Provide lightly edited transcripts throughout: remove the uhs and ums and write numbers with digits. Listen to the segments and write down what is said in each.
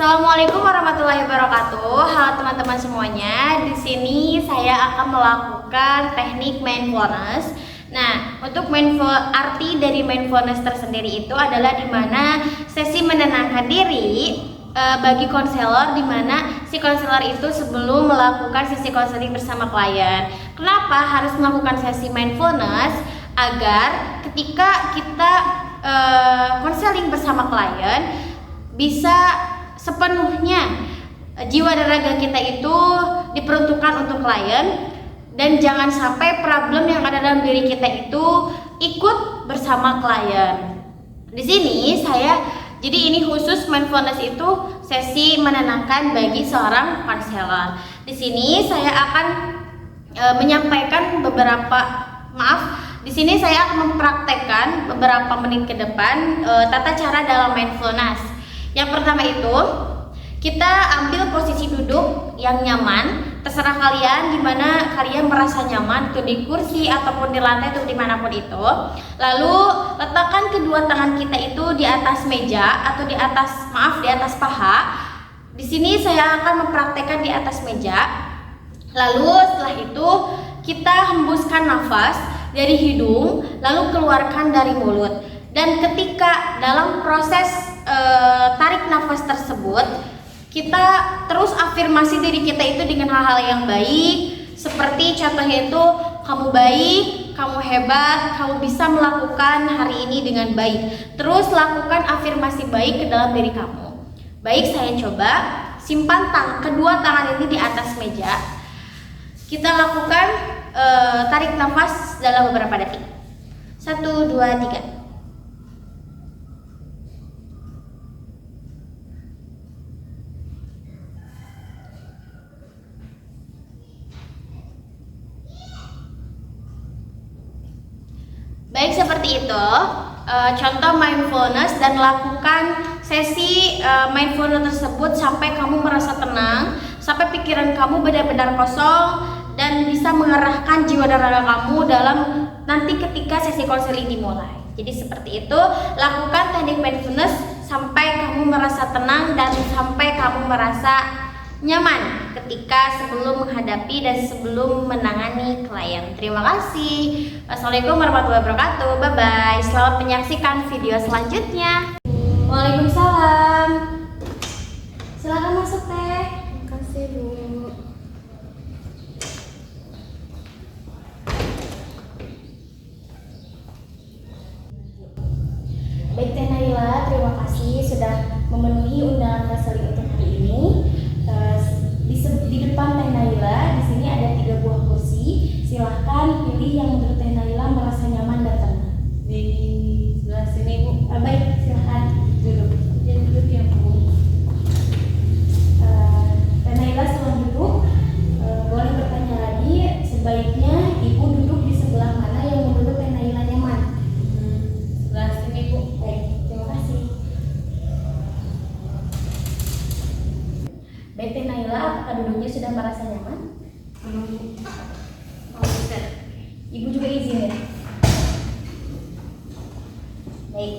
Assalamualaikum warahmatullahi wabarakatuh. Halo teman-teman semuanya. Di sini saya akan melakukan teknik mindfulness. Nah, untuk arti dari mindfulness tersendiri itu adalah di mana sesi menenangkan diri bagi konselor, di mana si konselor itu sebelum melakukan sesi konseling bersama klien. Kenapa harus melakukan sesi mindfulness? Agar ketika kita konseling bersama klien bisa sepenuhnya jiwa dan raga kita itu diperuntukkan untuk klien, dan jangan sampai problem yang ada dalam diri kita itu ikut bersama klien. Di sini jadi ini khusus mindfulness itu sesi menenangkan bagi seorang konselor. Di sini saya akan menyampaikan di sini saya akan mempraktekkan beberapa menit ke depan tata cara dalam mindfulness. Yang pertama itu, kita ambil posisi duduk yang nyaman. Terserah kalian di mana kalian merasa nyaman, itu di kursi ataupun di lantai atau dimanapun itu. Lalu letakkan kedua tangan kita itu di atas meja atau di atas paha. Di sini saya akan mempraktekkan di atas meja. Lalu setelah itu kita hembuskan nafas dari hidung, lalu keluarkan dari mulut. Dan ketika dalam proses tarik nafas tersebut, kita terus afirmasi diri kita itu dengan hal-hal yang baik, seperti contohnya itu, kamu baik, kamu hebat, kamu bisa melakukan hari ini dengan baik. Terus lakukan afirmasi baik ke dalam diri kamu. Baik, saya coba. Simpan kedua tangan ini di atas meja. Kita lakukan tarik nafas dalam beberapa detik. 1, 2, 3. Baik, seperti itu contoh mindfulness, dan lakukan sesi mindfulness tersebut sampai kamu merasa tenang, sampai pikiran kamu benar-benar kosong dan bisa mengerahkan jiwa dan raga kamu dalam nanti ketika sesi konseling dimulai. Jadi seperti itu, lakukan teknik mindfulness sampai kamu merasa tenang dan sampai kamu merasa nyaman ketika sebelum menghadapi dan sebelum menangani klien. Terima kasih. Wassalamualaikum warahmatullahi wabarakatuh. Bye bye. Selamat menyaksikan video selanjutnya. Waalaikumsalam. Silakan masuk teh. Terima kasih, Bu. Baik, Teh Naila, terima kasih sudah memenuhi undangan konseling untuk hari ini. Di depan Teh Naila, di sini ada 3 buah kursi. Silahkan pilih yang menurut Teh Naila merasa nyaman dan tenang. Di sebelah sini, Bu. Baik, silahkan duduk. Jadi duduk ya, Bu. Teh Naila setelah duduk, boleh bertanya lagi. Sebaiknya Ibu duduk di sebelah mana yang menurut Teh Naila nyaman? Sebelah sini, Bu. Baik, terima kasih. Baik, Teh Naila, apakah duduknya sudah merasa nyaman? Belum. Oh, sudah. Ibu juga izin ya? Baik,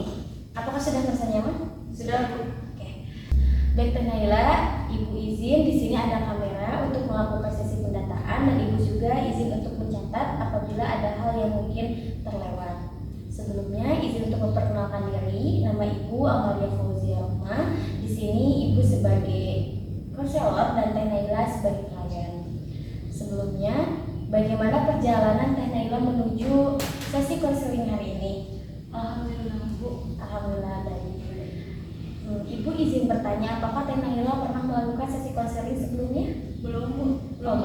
apakah sudah merasa nyaman? Sudah, Bu. Oke. Baik, Teh Naila, Ibu izin di sini ada kamera untuk melakukan sesi pendataan, dan Ibu juga izin untuk mencatat apabila ada hal yang mungkin terlewat. Sebelumnya izin untuk memperkenalkan diri. Nama Ibu Amalia Fauzia Rahma. Di sini Ibu sebagai konselor dan Teh Naila sebagai klien. Sebelumnya, bagaimana perjalanan Teh Naila menuju sesi konseling hari ini? Alhamdulillah, Bu. Alhamdulillah baik. Ibu izin bertanya, apakah Teh Naila pernah melakukan sesi konseling sebelumnya? Belum, Bu. Belum.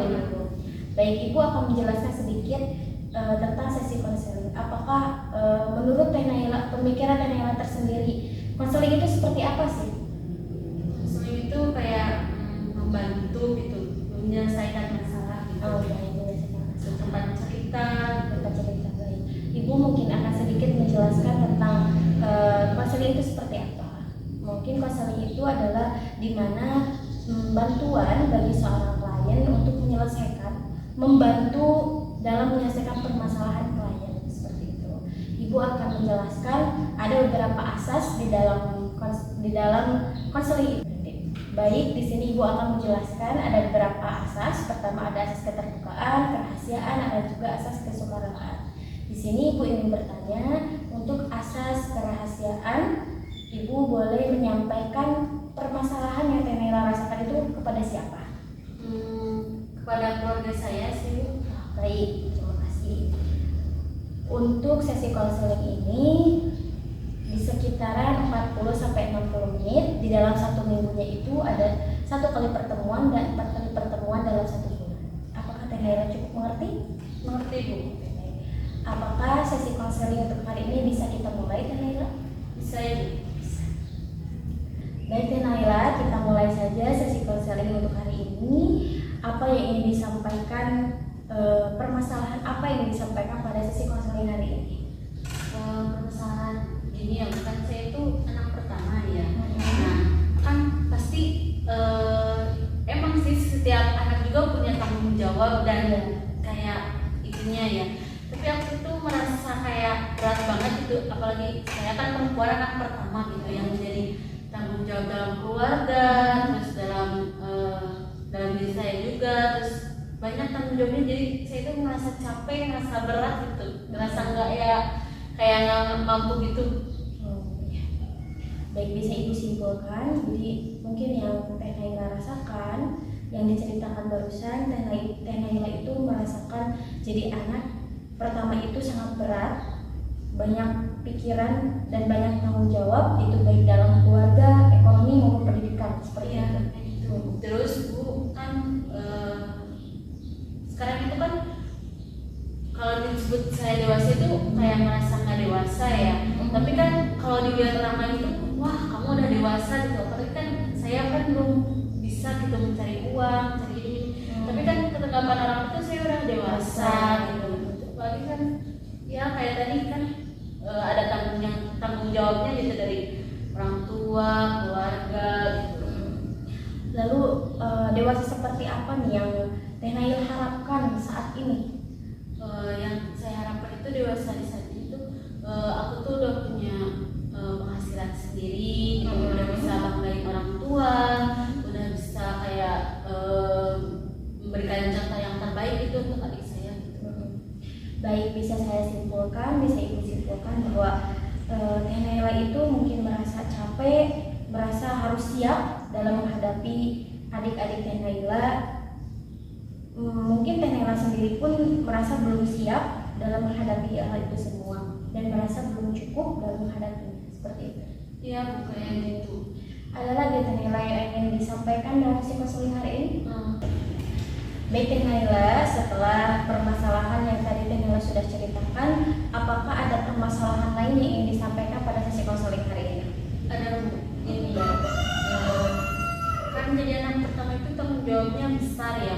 Baik, Ibu akan menjelaskan sedikit tentang sesi konseling. Apakah menurut Teh Naila, pemikiran Teh Naila tersendiri, konseling itu seperti apa sih? Konseling itu kayak membantu gitu, menyelesaikan masalah gitu. Oh, baik, menyelesaikan masalah. Tempat cerita. Tempat cerita, baik. Ibu mungkin akan sedikit menjelaskan tentang konseling itu seperti apa. Mungkin konseling itu adalah di mana bantuan bagi seorang klien untuk membantu dalam menyelesaikan permasalahan klien, seperti itu. Ibu akan menjelaskan ada beberapa asas di dalam konseling itu. Baik, di sini Ibu akan menjelaskan ada beberapa asas. Pertama ada asas keterbukaan, kerahasiaan, ada juga asas kesukarelaan. Di sini Ibu ingin bertanya, untuk asas kerahasiaan, Ibu boleh menyampaikan permasalahan yang Teh Naila rasakan itu kepada siapa? Kepada keluarga saya sih, Bu. Baik, terima kasih. Untuk sesi konseling ini di sekitaran 40-60 menit. Di dalam 1 minggunya itu ada 1 kali pertemuan dan 4 kali pertemuan dalam 1 bulan. Apakah Teh Naila cukup mengerti? Mengerti, Bu. Apakah sesi konseling untuk hari ini bisa kita mulai, Teh Naila? Bisa ya, Bu? Baik Teh Naila, kita mulai saja sesi konseling untuk hari ini. Apa yang ingin disampaikan, permasalahan apa yang disampaikan pada sesi konseling hari ini? Permasalahan gini ya, bukan saya itu anak pertama ya. Nah, kan pasti emang sih setiap anak juga punya tanggung jawab dan kayak itunya ya. Tapi aku tuh merasa kayak berat banget gitu, apalagi saya kan perempuan anak pertama gitu yang menjadi tanggung jawab dalam keluarga, terus dalam diri saya juga, terus banyak tanggung jawabnya. Jadi saya tuh merasa capek, merasa berat gitu, merasa nggak ya kayak nggak mampu gitu. Baik, bisa Ibu simpulkan. Jadi mungkin yang Teh Naila rasakan, yang diceritakan barusan, Teh Naila itu merasakan jadi anak pertama itu sangat berat, banyak pikiran dan banyak tanggung jawab, itu baik dalam keluarga, ekonomi maupun pendidikan seperti Ya, itu. kayak gitu. Terus Bu kan sekarang itu kan kalau disebut saya dewasa itu kayak merasa nggak dewasa ya. Tapi kan kalau dilihat orang lain itu, wah kamu udah dewasa gitu. Apalagi kan saya kan belum bisa gitu mencari uang, cari ini. Tapi kan ketanggapan orang itu saya udah dewasa gitu. Apalagi kan ya kayak tadi kan ada tanggung jawabnya gitu dari orang tua, keluarga gitu. Lalu dewasa seperti apa nih yang Teh Naila harapkan saat ini? Yang saya harapkan itu dewasa di saat itu aku tuh udah punya penghasilan sendiri, gitu. Udah bisa banggain orang tua, udah bisa kayak memberikan contoh yang terbaik itu untuk adik saya gitu. Baik, bisa saya simpulkan, bisa Ibu simpulkan bahwa Teh Naila itu mungkin merasa capek, merasa harus siap dalam menghadapi adik-adik Teh Naila. Mungkin Teh Naila sendiri pun merasa belum siap dalam menghadapi hal itu semua dan merasa belum cukup dalam menghadapinya, seperti itu. Iya, bukan gitu. Ada lagi Teh Naila yang ingin disampaikan dalam sesi konseling hari ini? Baik Teh Naila, setelah permasalahan yang tadi Teh Naila sudah ceritakan, apakah ada permasalahan lain yang ingin disampaikan pada sesi konseling hari ini? Ada ini ya, kan jadi anak pertama itu tanggung jawabnya besar ya,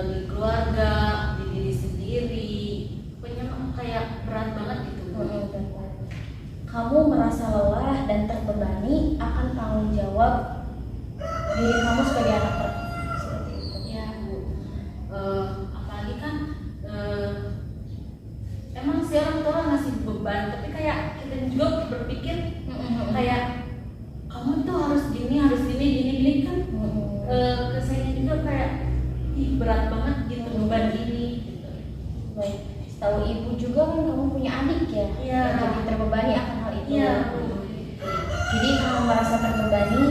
di keluarga, di diri sendiri, pokoknya kayak berat banget gitu. Kamu merasa lelah dan terbebani akan tanggung jawab diri kamu sebagai anak pertama, seperti itu. Ya Bu, apalagi kan emang sih orang tua ngasih beban, tapi kayak kita juga berpikir kayak kamu tuh harus gini kan. Ke saya juga kayak berat banget gitu beban ini gitu. Baik, setahu Ibu juga kan kamu punya adik ya, Iya. yang jadi terbebani akan hal itu. Iya. Jadi kamu merasa terbebani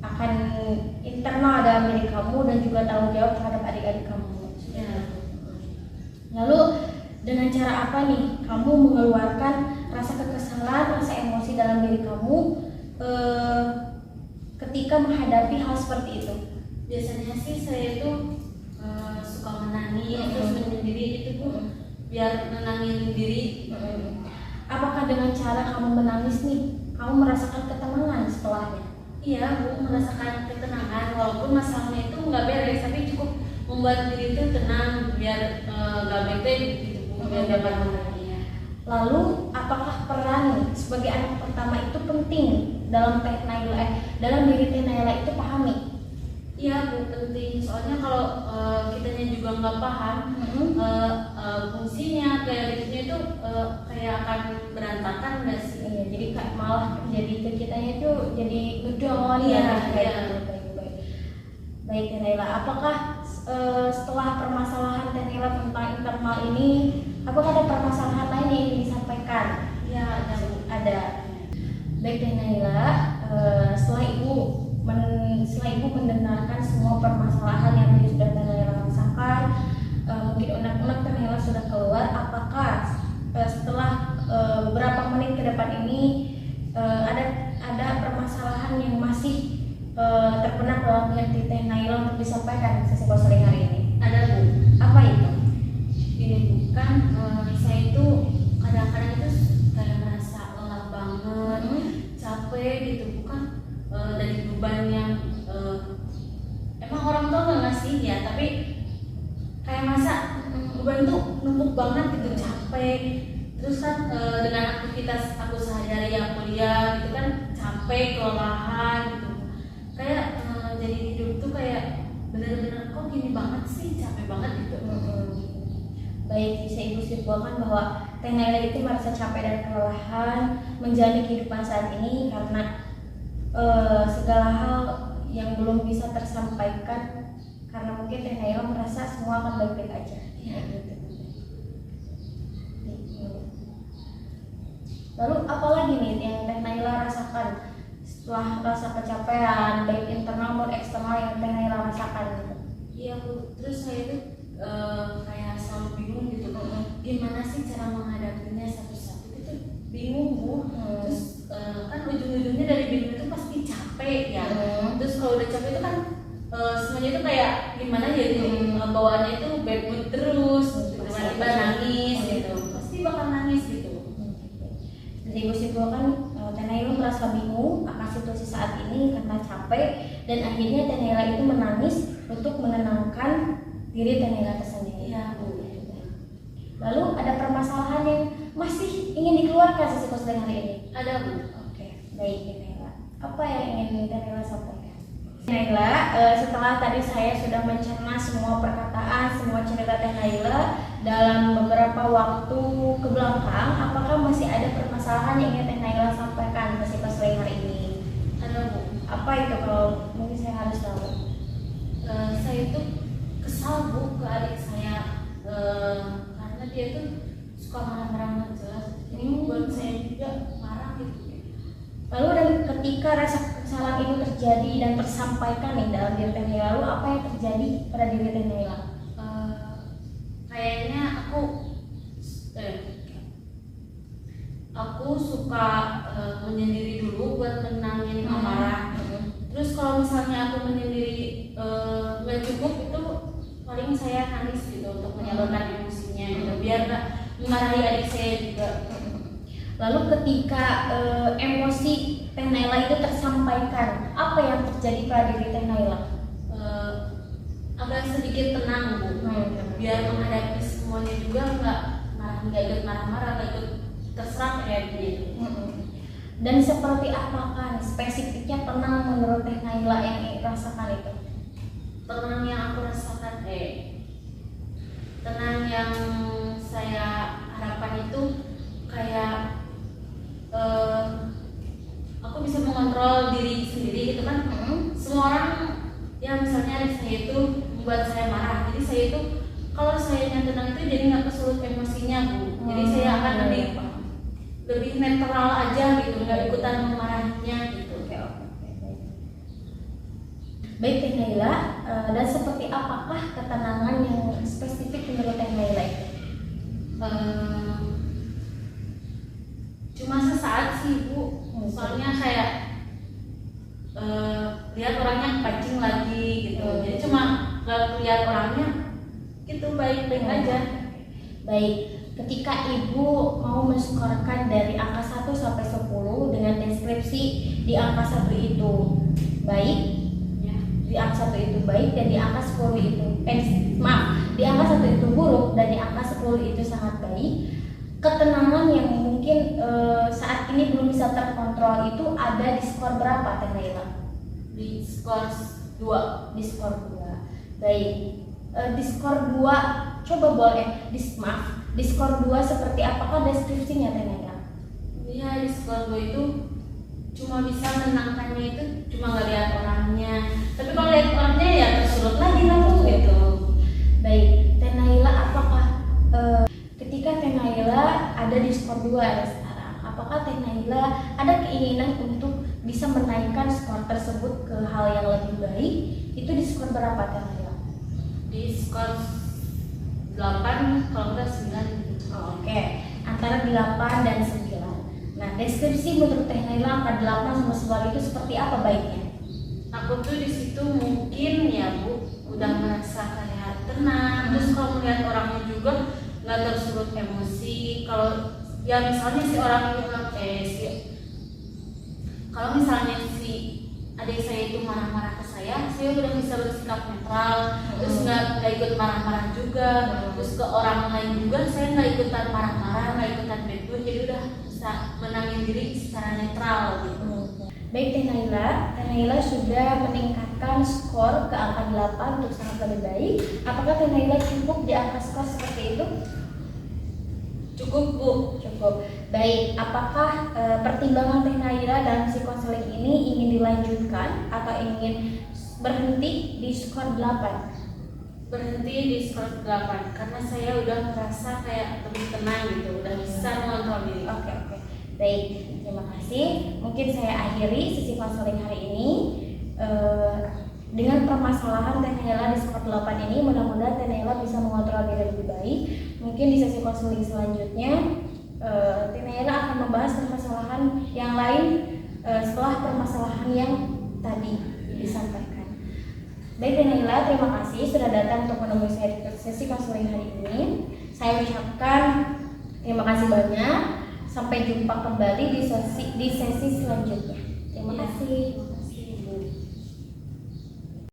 akan internal dalam diri kamu dan juga tanggung jawab terhadap adik-adik kamu. Ya. Lalu dengan cara apa nih kamu mengeluarkan rasa kekesalan, rasa emosi dalam diri kamu ketika menghadapi hal seperti itu? Biasanya sih saya itu suka menangis terus menyendiri itu Bu, biar nenangin diri. Apakah dengan cara kamu menangis nih kamu merasakan ketenangan setelahnya? Iya Bu, merasakan ketenangan walaupun masalahnya itu nggak beres, tapi cukup membuat diri itu tenang biar nggak bete gitu Bu, biar dapat bahagia. Lalu apakah peran sebagai anak pertama itu penting dalam Teh Naila, dalam diri Teh Naila itu pahami? Iya Bu, penting. Soalnya kalau kitanya juga nggak paham fungsinya kayak gitu itu kayak akan berantakan nggak sih? Iya jadi malah jadi ke kitanya itu jadi ngedown Iya, kayak iya. gitu. Baik Teh Naila, apakah setelah permasalahan Teh Naila tentang internal ini, apakah ada permasalahan lain yang ingin disampaikan? Ya, Ada. Baik Teh Naila, setelah ibu mendengarkan semua permasalahan yang tadi sudah Teh Naila rasakan, mungkin unek-unek Teh Naila sudah keluar. Apakah setelah beberapa menit ke depan ini ada permasalahan yang masih terbenak dalam hati Teh Naila untuk disampaikan sesi konseling hari ini? ada Bu. Apa itu? Ini bukan saya itu kadang-kadang itu kayak merasa lelah banget, capek gitu, bukan dari beban yang emang orang tua nggak ngasih ya, tapi kayak masa beban tuh numpuk banget gitu, capek. Terus kan dengan aktivitas aku sehari-hari yang kuliah gitu kan capek, kelelahan gitu, kayak jadi hidup tuh kayak bener-bener kok gini banget sih, capek banget gitu. Baik, bisa ibu simpulkan bahwa Teh Naila itu merasa capek dan kelelahan menjalani kehidupan saat ini karena segala hal yang belum bisa tersampaikan, karena mungkin Teh Naila merasa semua akan baik-baik aja. Iya. Lalu apalagi nih yang Teh Naila rasakan setelah rasa kecapean baik internal maupun eksternal yang Teh Naila rasakan gitu? Iya Bu, terus saya tuh kayak selalu bingung gitu, gimana sih cara menghadapinya satu-satu itu bingung Bu. Terus kan ujung-ujungnya dari bingung itu pasti capek ya. Terus kalau udah capek itu kan semuanya itu kayak gimana ya itu bawaannya itu bad mood terus, tiba-tiba nangis gitu, pasti bakal nangis gitu. Jadi ibu simpulkan Teh Naila merasa bingung akan situasi saat ini karena capek, dan akhirnya Teh Naila itu menangis untuk menenangkan diri Teh Naila tersendiri. Iya Bu. Lalu ada permasalahan yang masih ingin dikeluarkan sesi konseling hari ini? Ada Bu. Oke, baik Teh Naila. Apa yang ingin Teh Naila sampaikan? Teh Naila, setelah tadi saya sudah mencerna semua perkataan, semua cerita Teh Naila dalam beberapa waktu ke belakang, apakah masih ada permasalahan yang ingin Teh Naila sampaikan ke sesi konseling hari ini? Ada Bu. Apa itu kalau mungkin saya harus tahu? Saya itu kesal Bu ke adik saya karena dia tuh suka marah-marah nggak jelas. Ini buat saya juga marah gitu. Lalu dan ketika rasa kesalahan itu terjadi dan tersampaikan nih dalam diri Teh Naila, lalu apa yang terjadi pada diri Teh Naila? Kayaknya aku suka menyendiri dulu buat menangin amarah. Terus kalau misalnya aku menyendiri nggak cukup, itu paling saya nangis gitu untuk menyalurkan emosinya gitu, biar nggak memarahi adik saya juga. Lalu ketika emosi Teh Naila itu tersampaikan, apa yang terjadi pada diri Teh Naila? Agak sedikit tenang Bu, biar menghadapi semuanya juga nggak ikut marah-marah, nggak ikut terserang kayak gitu. Dan seperti apakah spesifiknya tenang menurut Teh Naila yang rasakan itu? Tenang yang aku rasakan, tenang yang saya harapkan itu kayak aku bisa mengontrol diri sendiri gitu kan. Semua orang yang misalnya adik saya itu membuat saya marah, jadi saya itu kalau saya tenang itu jadi nggak kesulut emosinya Bu. Jadi saya akan lebih netral aja gitu, nggak ikutan memarahinya gitu. Baik Teh Naila, dan seperti apakah ketenangan yang spesifik menurut Teh Naila itu? Cuma sesaat sih Bu, soalnya kayak lihat orangnya pancing lagi gitu, jadi cuma nggak lihat orangnya gitu, baik-baik aja. Baik, ketika ibu mau menskorkan dari angka 1 sampai 10 dengan deskripsi di angka 1 itu baik, di angka 1 itu baik, dan di angka 10 itu di angka 1 itu buruk dan di angka 10 itu sangat baik, ketenangan yang mungkin saat ini belum bisa terkontrol itu ada di skor berapa Teh Naila? Di skor 2. Di skor 2. Baik. Di skor 2 coba boleh di skor 2 seperti apakah deskripsinya Teh Naila? Iya, di skor skor 2 itu cuma bisa menangkannya itu cuma nggak lihat orangnya, tapi kalau lihat orangnya ya tersulut lagi kamu gitu. Baik, Teh Naila, apakah ketika Teh Naila ada di skor 2 sekarang, apakah Teh Naila ada keinginan untuk bisa menaikkan skor tersebut ke hal yang lebih baik? Itu di skor berapa Teh Naila? Di skor 8 kalau nggak 9 gitu. Oke, antara 8 dan 9. Nah, deskripsi menurut Teh Naila angka 8 sama 9 itu seperti apa baiknya? Aku tuh di situ mungkin ya Bu udah merasa kayak tenang, terus kalau melihat orangnya juga nggak tersulut emosi. Kalau ya misalnya si orang itu kalau misalnya si adik saya itu marah-marah ke saya udah bisa bersikap netral, terus nggak ikut marah-marah juga, terus ke orang lain juga saya nggak ikutan marah-marah, nggak ikutan bad mood, jadi udah bisa menangin diri secara netral gitu. Baik Teh Naila sudah meningkatkan skor ke angka 8 untuk sangat lebih baik. Apakah Teh Naila cukup di angka skor seperti itu? Cukup Bu. Cukup. Baik, apakah pertimbangan Teh Naila dalam si konseling ini ingin dilanjutkan atau ingin berhenti di skor 8? Berhenti di skor 8 karena saya udah merasa kayak lebih tenang gitu, udah bisa mengontrol diri. Oke. Baik, terima kasih. Mungkin saya akhiri sesi konseling hari ini dengan permasalahan Teh Naila di skor 8 ini. Mudah-mudahan Teh Naila bisa mengontrol diri lebih baik. Mungkin di sesi konseling selanjutnya Teh Naila akan membahas permasalahan yang lain setelah permasalahan yang tadi disampaikan. Baik Teh Naila, terima kasih sudah datang untuk menemui saya di sesi konseling hari ini. Saya ucapkan terima kasih banyak. Sampai jumpa kembali di sesi selanjutnya. Terima kasih.